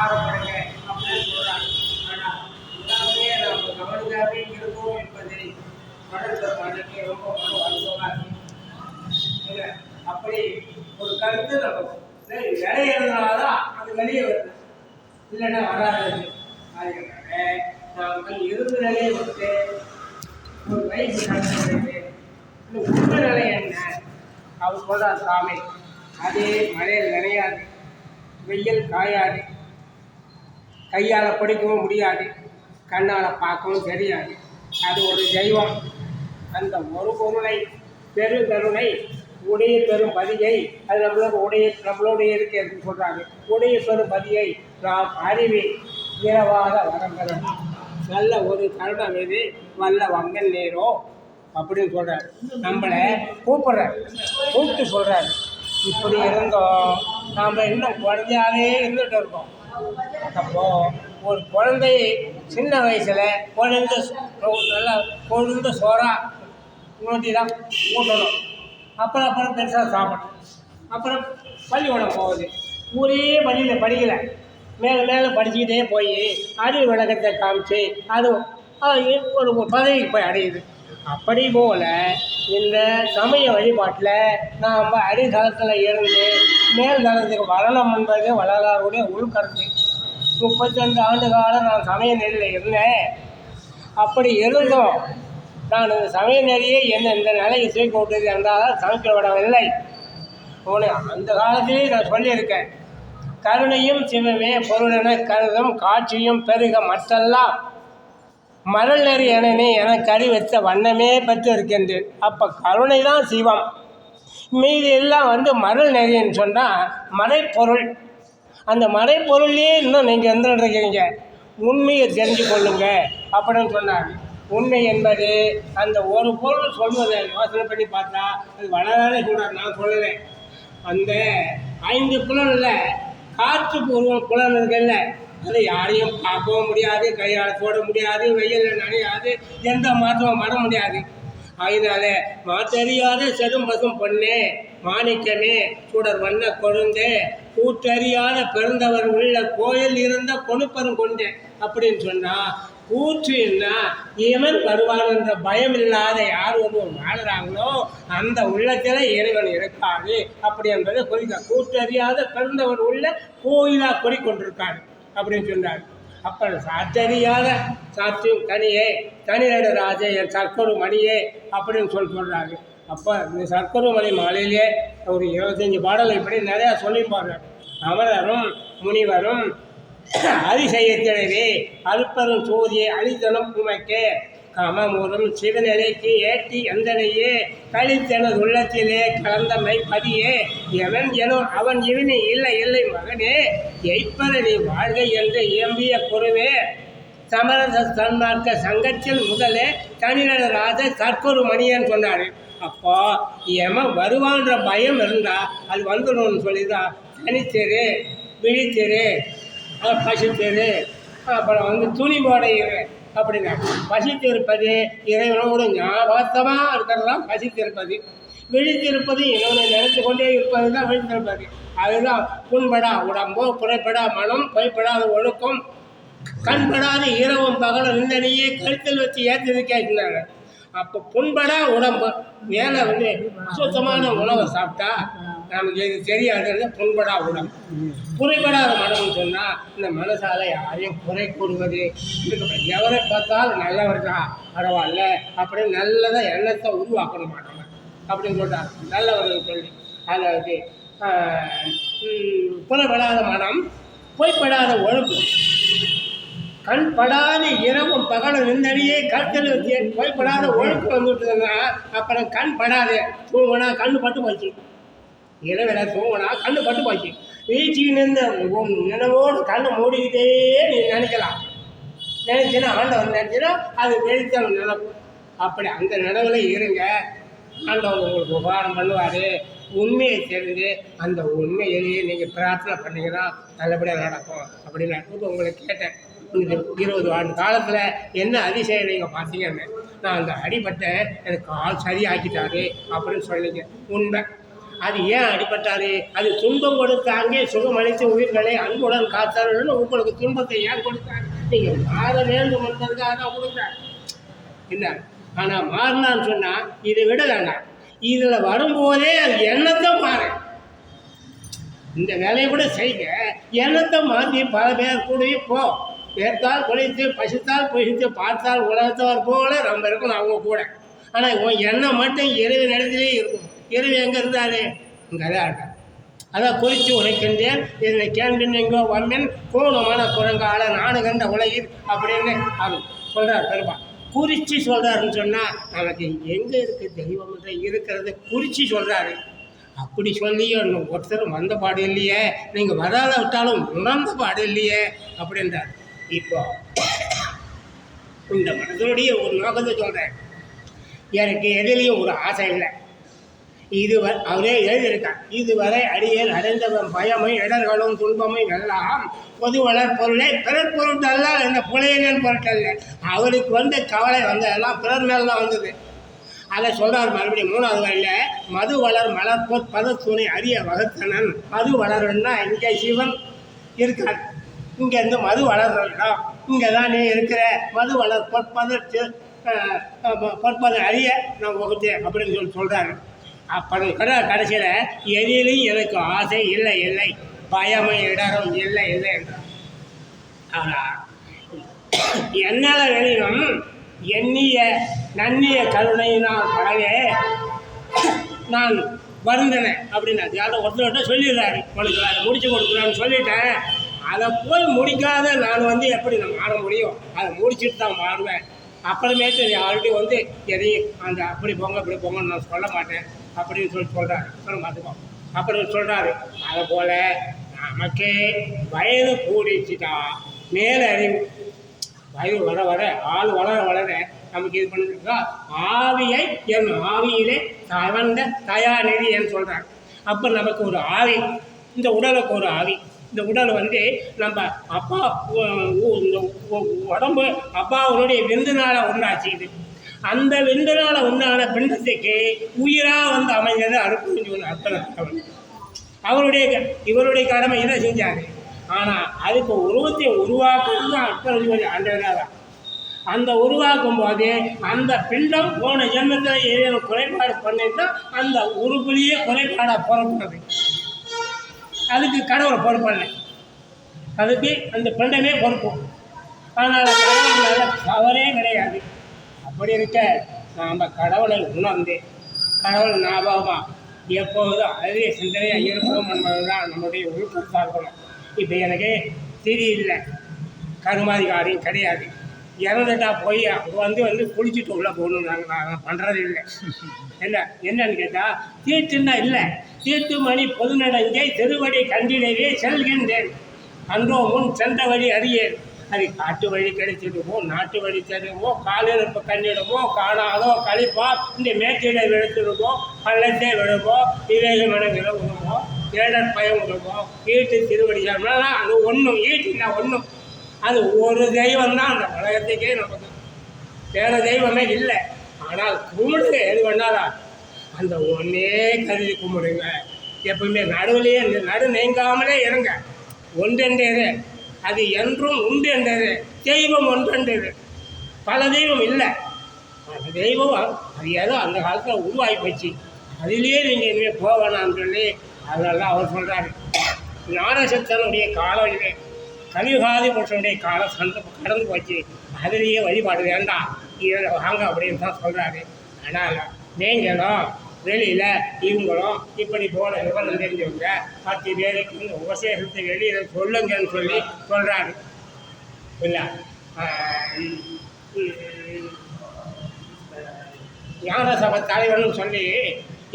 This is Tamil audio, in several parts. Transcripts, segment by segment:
ஆரப்படுங்க அப்படின்னு சொல்கிறாங்க. ஆனால் எல்லாமே நம்ம கவனிக்காமே இருக்கோம் என்பதை மனதில் மனக்கு ரொம்ப வருத்தமாக இல்லை. அப்படி ஒரு கருத்து நம்ம விளையிறதுனாலதான் அது வெளியே வருது, இல்லைன்னா வராது. அதனால நாம இருந்த நிலையை வந்து ஒரு வயசு நடக்கிறது. உண்மை நிலை என்ன அவர் சொல்றார் சாமி. அதே மழையில் நினையாது, வெயில் காயாது, கையால் பிடிக்கவும் முடியாது, கண்ணால் பார்க்கவும் தெரியாது. அது ஒரு தெய்வம். அந்த ஒரு பொருளை பெருங்கருணை உடைய பெரும் பதியை, அது நம்மளோடைய இருக்கு சொல்கிறாங்க. உடைய பெரும் பதியை நாம் அறிவி இரவாத வரம்பெறும் நல்ல ஒரு கருணம் மீது வல்ல வங்கல் நேரோ அப்படின்னு சொல்கிறார். நம்மளை கூப்பிட்டு சொல்கிறாரு. இப்படி இருந்தோம், நாம் இன்னும் குழந்தையாவே இருந்துகிட்டு இருக்கோம். அப்போது ஒரு குழந்தை சின்ன வயசில் நல்லா கொழுந்த சோறாக நோட்டி தான் ஊட்டணும். அப்புறம் பெருசாக சாப்பிடணும். அப்புறம் பள்ளிக்கூடம் போகுது. ஊரே பள்ளியில் படிக்கலை, மேலே படிச்சுக்கிட்டே போய் அறிவு விளக்கத்தை காமிச்சு அதுவும் ஒரு பதவிக்கு போய் அடையுது. அப்படி போல் இந்த சமய வழிபாட்டில் நாம் அடித்தளத்தில் இருந்து மேல் தளத்துக்கு வரணும் என்பது வள்ளலாருடைய உள்கருத்து. 32 ஆண்டு காலம் நான் சமய நெறியில் இருந்தேன். அப்படி இருந்தோம். நான் இந்த சமய நெறியை என்ன இந்த நிலையை தூக்கி விட்டது என்றால் சமைக்க விடவில்லை. அந்த காலத்திலே நான் சொல்லியிருக்கேன். கருணையும் சிவமே பொருளென கருதும் காட்சியும் பெருக மற்றெல்லாம் மரல் நெறி எனனே என கறி வைத்த வண்ணமே பெற்று இருக்கின்றேன். அப்போ கருணை தான் சிவம், மீதி எல்லாம் மரல் நெறின்னு சொன்னால் மறைப்பொருள். அந்த மறைப்பொருள்லேயே இன்னும் நீங்கள் இருந்துருக்கீங்க. உண்மையை தெரிஞ்சு கொள்ளுங்க அப்படின்னு சொன்னாங்க. உண்மை என்பது அந்த ஒரு பொருள் சொல்வதை யோசனை பண்ணி பார்த்தா அது வளரானே சொல்கிறார். நான் சொல்லலை. அந்த 5 புலனில் காற்று புலன் இருக்குல்ல, அதை யாரையும் பார்க்கவும் முடியாது, கையால் போட முடியாது, வெயிலில் நனையாது, எந்த மாற்றமும் வர முடியாது. அதனால மாற்றறியாத செடும் பசும் பொண்ணே மாணிக்கமே சுடர் வண்ண கொழுந்தே கூற்றறியாத பிறந்தவர் உள்ள கோயில் இருந்த கொணுப்பரும் கொண்டேன் அப்படின்னு சொன்னால் கூற்று என்ன, இவன் வருவான் என்ற பயம் இல்லாத யார் ஒருவர் வாழறாங்களோ அந்த உள்ளத்தில் இறைவன் இருக்காது அப்படி என்பதை குறிக்க கூற்றறியாத பிறந்தவர் உள்ள கோயிலாக குறிக்கொண்டிருக்காரு அப்படின்னு சொன்னார். அப்போ சாற்றறியாத சாற்றும் கனியே தனிநடு ராஜே என் சர்க்கரு மணியே அப்படின்னு சொல்கிறாரு. அப்போ இந்த சர்க்கரு மணி மாலையிலே ஒரு 25 பாடல் இப்படி நிறையா சொல்லி பாடுறார். அமரரும் முனிவரும் அதிசயத்தினரே அல்பரும் சோதியை அழித்தனம் உமைக்கே கமமுறும் சிவநிலைக்கு ஏற்றி எந்தனையே கழித்தனது உள்ளத்திலே கலந்தமை பதியே எவன் எனும் அவன் இவனி இல்லை இல்லை மகனே எய்ப்பற நீ வாழ்க என்று இயம்பிய குருவே சமரச சன்மார்க்க சங்கத்தில் முதலே தனிநட ராஜ கற்கொரு மணியன்னு சொன்னார். அப்போ எமன் வருவான்ற பயம் இருந்தால் அது வந்துடணும்னு சொல்லிதான் தனித்தெரு விழித்தெரு பசித்தெரு அப்புறம் துணி போட இரு அப்படின்னா பசித்திருப்பது இறைவனோடு ஞாபகமாக இருக்கிறதுலாம் பசித்திருப்பது. விழித்திருப்பது இறைவனை நினைத்து கொண்டே இருப்பது தான் விழித்திருப்பது. அதுதான் புண்படா உடம்போ புறப்படா மனம் பொய்ப்படாத ஒழுக்கம் கண்படாத இரவும் பகலும் நிந்தனையே கழுத்தில் வச்சு ஏற்றது கேட்கிறாங்க. அப்போ புண்படா உடம்பு மேலே சுத்தமான உணவை சாப்பிட்டா நமக்கு இது தெரியாதுன்னு புண்படா உடம்பு. குறைபடாத மனம்னு சொன்னால் இந்த மனசால யாரையும் குறை கூறுவது எவரை பார்த்தாலும் நல்லவர் தான் பரவாயில்ல அப்படின்னு நல்லதாக எண்ணத்தை உருவாக்கணும் மாட்டோம் அப்படின்னு சொல்கிறார் நல்லவர்கள் சொல்லி. அதாவது புறப்படாத மனம் பொய்ப்படாத ஒழுங்கு கண்படாத இரவும் பகலும் நின்றடியே கற்கள் வச்சு பொய்ப்படாத ஒழுக்கு வந்துவிட்டதுன்னா அப்புறம் கண் படாது. தூங்கினா கண்ணு பட்டு போச்சு, இரவில் தூங்கினா கண்ணு பட்டு போச்சு. வீழ்ச்சிக்கு நின்று நினைவோடு கண்ணை மூடிக்கிட்டே நீ நினைக்கலாம். நினைச்சுன்னா ஆண்டவன் நினைச்சுன்னா அது வெளிச்சம் நினைப்பு. அப்படி அந்த நினைவில் இருங்க. ஆண்டவன் உங்களுக்கு உபகாரம் பண்ணுவார். உண்மையை தெரிஞ்சு அந்த உண்மையிலேயே நீங்கள் பிரார்த்தனை பண்ணிங்கன்னா நல்லபடியாக நடக்கும் அப்படின்னு நான் உங்களை கேட்டேன். 20 ஆண்டு காலத்தில் என்ன அதிசயம் நீங்கள் பார்த்தீங்கன்னு நான் அந்த அடிபட்டேன், எனக்கு கால் சரியாக்கிட்டாரு அப்படின்னு சொல்லிங்க. உண்மை அது ஏன் அடிபட்டாரு? அது துன்பம் கொடுத்து அங்கே சுகமளித்து உயிர்களை அன்புடன் காத்தாருன்னு உங்களுக்கு துன்பத்தை ஏன் கொடுத்தாரு? நீங்கள் மாற வேண்டும் என்பதுக்காக தான் கொடுக்குறாரு இல்லை. ஆனால் மாறினான்னு சொன்னால் இதை விட வேண்டாம். இதில் வரும்போதே அது எண்ணத்தை மாறு. இந்த வேலையை கூட செய்ய எண்ணத்தை மாற்றி பல பேர் கூட போ. பேர்த்தால் குளித்து பசித்தால் பசித்து பார்த்தால் உலகத்தவர் போல நம்ம இருக்கணும் அவங்க கூட. ஆனால் உன் எண்ணம் மட்டும் இறைவன் இடத்துலேயே இருக்கும். இறைவன் எங்கே இருந்தாரு? இங்கே தான் இருக்கார். அதான் குறித்து உரைக்கின்றேன் இதனை கேள்வின் எங்கோ வம்மின் கூணமான குரங்கால நாடு கண்ட உலகில் அப்படின்னு அவர் சொல்கிறார். பெருமாள் குறிச்சி சொல்கிறாருன்னு சொன்னால் நமக்கு எங்கே இருக்குது தெய்வம் இருக்கிறது குறிச்சி சொல்கிறாரு. அப்படி சொல்லியும் ஒருத்தரும் வந்த பாடு இல்லையே, நீங்கள் வராத விட்டாலும் உணர்ந்த பாடு இல்லையே அப்படின்றார். இப்போ இந்த மனதனுடைய ஒரு நோக்கத்தை சொல்கிறேன். எனக்கு எதிலையும் ஒரு ஆசை இல்லை. அவரே எழுதியிருக்கார். இதுவரை அடியேன் அடைந்தவன் பயமை இடர்களும் துன்பமும் எல்லாம் பொது வளர் பொருளை பிறர் பொருட்டல்ல, இந்த புலையனின் பொருட்டல்ல. அவருக்கு வந்து கவலை வந்ததெல்லாம் பிறர் மேல் தான் வந்தது. அதை சொல்கிறார் மறுபடியும் 3வது வரையில். மது வளர் மலர்பொற் பதத்துணை அரிய வகுத்தனன். மது வளருன்னா இங்கே சிவன் இருக்கார். இங்கேருந்து மது வளர்றா இங்கே தான் நீ இருக்கிற. மது வளர் பொற்பது அறிய நான் வகுத்தேன் அப்படின்னு சொல்கிறாரு. அப்புறம் கடைசியில் எதிலையும் எனக்கு ஆசை இல்லை இல்லை, பயமை இடரும் இல்லை இல்லை என்றார். ஆனால் என்னால் வெளியிலும் எண்ணிய நன்னிய கருணையினால் பழகே நான் வருந்தினேன் அப்படின்னு யாரும் ஒருத்தர்கிட்ட சொல்லிடுறாரு. உனக்கு அதை முடிச்சு கொடுக்குறான்னு சொல்லிட்டேன். அதை போய் முடிக்காத நான் வந்து எப்படி நான் மாற முடியும்? அதை முடிச்சுட்டு தான் மாறுவேன். அப்புறமேட்டு ஆல்ரெடி வந்து எதையும் அந்த அப்படி போங்க இப்படி போங்கன்னு நான் சொல்ல மாட்டேன் அப்படின்னு சொல்கிறாரு. பார்த்துக்கோ அப்படின்னு சொல்கிறாரு. அதை போல் நமக்கே வயது கூடிச்சுட்டா மேலே அறிவு வயது வர வர ஆள் வளர வளர நமக்கு இது பண்ணிருக்கா ஆவியை என் ஆவியிலே தவந்த தயாநிதி என்று சொல்கிறார். அப்போ நமக்கு ஒரு ஆவி, இந்த உடலுக்கு ஒரு ஆவி. இந்த உடல் வந்து நம்ம அப்பா இந்த உடம்பு அப்பாவுடைய விருந்தினால் உண்டாச்சுது. அந்த விருந்தினால் உண்டான பிண்டத்துக்கு உயிராக வந்து அமைஞ்சது அருப்புரிஞ்சு அர்ப்பணம். இவருடைய கடமை இதை செஞ்சார். ஆனால் அதுக்கு உருவத்தை உருவாக்குறது அர்ப்பணம் ஆண்டவராக. அந்த உருவாக்கும் போதே அந்த பிண்டம் போன ஜென்மத்தில் ஏதேனும் குறைபாடு பண்ணிட்டு அந்த உருவிலேயே குறைபாடாக புறப்படுறது. அதுக்கு கடவுள் பொறுப்பல்ல, அதுக்கு அந்த பிண்டமே பொறுப்பு. ஆனால் கடவுள் தவறே கிடையாது. அப்படி இருக்க நாம் கடவுளை உணர்ந்து கடவுள் ஞாபகமாக எப்போதும் அதே சிந்தனையாக இருக்கணும் என்பதுதான் நம்முடைய ஒழுக்கத்தாக இருக்கணும். இப்போ எனக்கு தெரியல, கருமாதிகாரியும் கிடையாது. இறந்துட்டா போய் வந்து குளிச்சுட்டு உள்ளே போகணும். நாங்கள் பண்ணுறது இல்லை. என்னன்னு கேட்டால் தீட்டுன்னா இல்லை. தீட்டு மணி பொதுநடங்கை திருவடி கண்டிலேயே செல்கின்றேன். அன்றோ முன் சென்ற வழி அறியேன். அது காட்டு வழி கிடைச்சிடுமோ, நாட்டு வழி தெரியுமோ, காலிருப்பு கண்ணிடுமோ, காணாதோ கழிப்பா, இந்த மேட்டில விழுத்துடுமோ, பள்ளத்தை விழுமோ, விவேகமன விழுவுமோ, ஏடர் பயம் விழுமோ, ஈட்டு திருவடி அது ஒன்றும் ஈட்டுனா ஒன்றும். அது ஒரு தெய்வம் தான் அந்த உலகத்துக்கே நமக்கு, வேறு தெய்வமே இல்லை. ஆனால் கும்பிடுங்க எது பண்ணாலும் அந்த ஒன்றே கருதி கும்பிடுங்க. எப்பவுமே நடுவிலேயே நடு நீங்காமலே இருங்க. ஒன்றென்றது அது என்றும் உண்டு என்றது. தெய்வம் ஒன்றென்றது, பல தெய்வம் இல்லை. அந்த தெய்வம் அது ஏதோ அந்த காலத்தில் உருவாகி போச்சு. அதிலேயே நீங்கள் இனிமேல் போவேணான்னு சொல்லி அதெல்லாம் அவர் சொல்கிறாரு. ஞானசக்தனுடைய காலம் இல்லை, கலியுகாதி புருஷனுடைய காலம் கடந்து போச்சு. அதிலேயே வழிபாடு வேண்டாம், இதில் வாங்க அப்படின்னு தான் சொல்கிறாரு. ஆனால் நீங்களும் வெளியில் இவங்களும் இப்படி போல விவரம் தெரிஞ்சவங்க 10 பேருக்கு உபசேகத்தை வெளியில் சொல்லுங்கன்னு சொல்லி சொல்கிறாரு. இல்லை ஞான சபை தலைவர்னு சொல்லி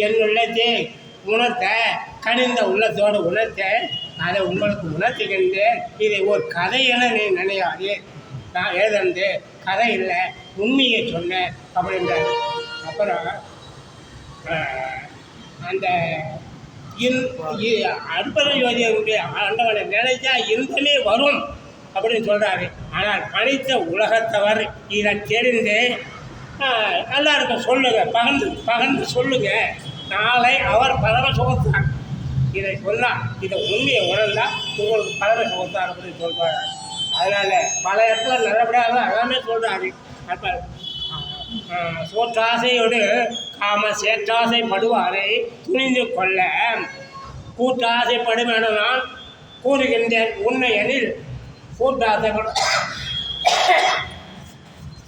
என் உள்ளத்தை உணர்த்த கனிந்த உள்ளத்தோடு உணர்த்த அதை உங்களுக்கு உணர்த்துகின்றேன். இதை ஒரு கதை என நீ நினையாது. நான் எழுதுந்து கதை இல்லை, உண்மையை சொன்னேன் அப்படின்றார். அப்புறம் அந்த அற்புத யோதியனுடைய ஆண்டவனை நினைச்சா இன்பமே வரும் அப்படின்னு சொல்கிறாரு. ஆனால் படைத்த உலகத்தவர் இதை தெரிந்து எல்லாருக்கும் சொல்லுங்கள், பகர்ந்து சொல்லுங்கள். நாளை அவர் பரம சுகத்தான். இதை சொன்னால் இதை உண்மையை உணர்ந்தா உங்களுக்கு பரம சுகத்தான் அப்படின்னு சொல்வார். அதனால பல இடத்துல நல்லபடியாக எல்லாமே சொல்றாரு. அப்போ சோற்றாசையோடு காம சேற்றாசை படுவாரை துணிந்து கொள்ள கூட்டாசைப்படும் என நான் கூறுகின்றேன். உண்மை எனில் கூட்டாசைப்படும்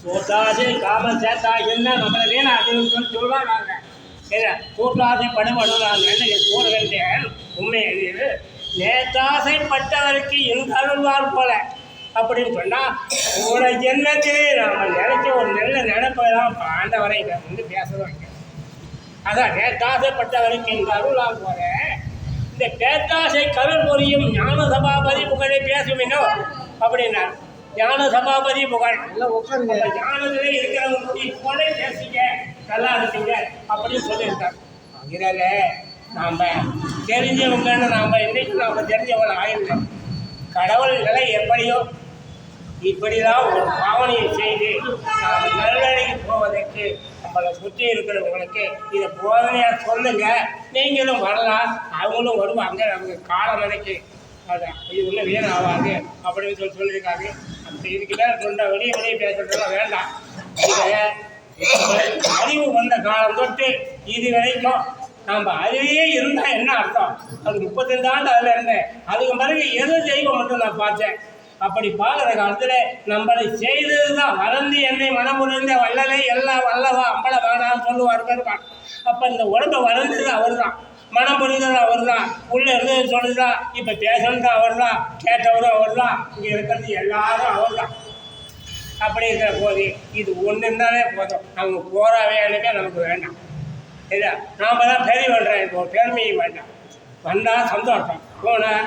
சோற்றாசை காம சேற்றாசைன்னா நம்மளை வேணா அப்படின்னு சொல்லி சொல்லுவாங்க. ஏன்னா கூட்டாசைப்படும் என நான் என்ன கூறுகின்றேன். உண்மை எனில் நேற்றாசைப்பட்டவருக்கு இன்றருள்வார் போல அப்படின்னு சொன்னால் ஒரு ஜென்மத்திலே நாம் நினைச்ச ஒரு நல்ல நினைப்பெல்லாம் ஆண்டவரை இதை வந்து பேசுவாங்க. அதான் நேற்றாசைப்பட்டவருக்கு இந்த அருளால் போல இந்த பேத்தாசை கருள் பொரியும் ஞான சபாபதி புகழை பேசுமினோ அப்படின்னா ஞான சபாபதி புகழ் ஞானத்திலே இருக்கிறவங்க புகழை பேசிக்க நல்லா இருக்குங்க அப்படின்னு சொல்லியிருக்காங்க. இதனால நாம் தெரிஞ்சவங்கன்னு நாம் இன்னைக்கு நாம் தெரிஞ்சவங்க ஆயிடுங்க. கடவுள் நிலை எப்படியோ இப்படிதான் ஒரு பாவனையை செய்து நாம் நல்லடிக்கு போவதற்கு நம்மளை சுற்றி இருக்கிறவங்களுக்கு இதை போதனையாக சொல்லுங்க. நீங்களும் வரலாம், அவங்களும் வருவாங்க. அவங்க காலம் நினைக்கு அதான் இது ஒன்றும் வீண் ஆகாது அப்படின்னு சொல்லியிருக்காங்க. அப்படி இதுக்கு மேலே சொன்ன வெளியே பேசுறதுலாம் வேண்டாம். இதை அறிவு வந்த காலம் தொட்டு இது வரைக்கும் நம்ம அதுவே இருந்தால் என்ன அர்த்தம்? அது 35 ஆண்டு அதில் இருந்தேன். அதுக்கு பிறகு எது தெய்வம் மட்டும் நான் பார்த்தேன். அப்படி பார்க்குற காலத்தில் நம்மளை செய்தது தான் வளர்ந்து என்னை மனமுறிந்த வல்லலை எல்லாம் வல்லவா அம்பள வேணான்னு சொல்லுவார் பெருமாள். அப்போ இந்த உடம்பை வளர்ந்தது அவர் தான், மனம் புரிந்தது அவர் தான், உள்ளே இருந்தது சொல்லுதான், இப்போ பேசணும் அவர் தான், கேட்டவரும் அவர் தான், இங்கே இருக்கிறது எல்லாரும் அவர் தான். அப்படி இருக்கிற போது இது ஒன்று இருந்தாலே போதும். அவங்க போகிற வேலைக்கே நமக்கு வேண்டாம். இல்லை நாம் தான் பெரிய பண்ணுறேன். இப்போ பெருமையை வேண்டாம். வந்தால் சந்தோஷம், போனால்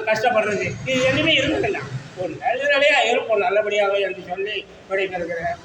கஷ்டப்படுறது, இது எதுவுமே இருக்குதுல்ல. ஒரு நல்ல நிலையாக இருப்போம் நல்லபடியாக என்று சொல்லி விடைபெறுகிறேன்.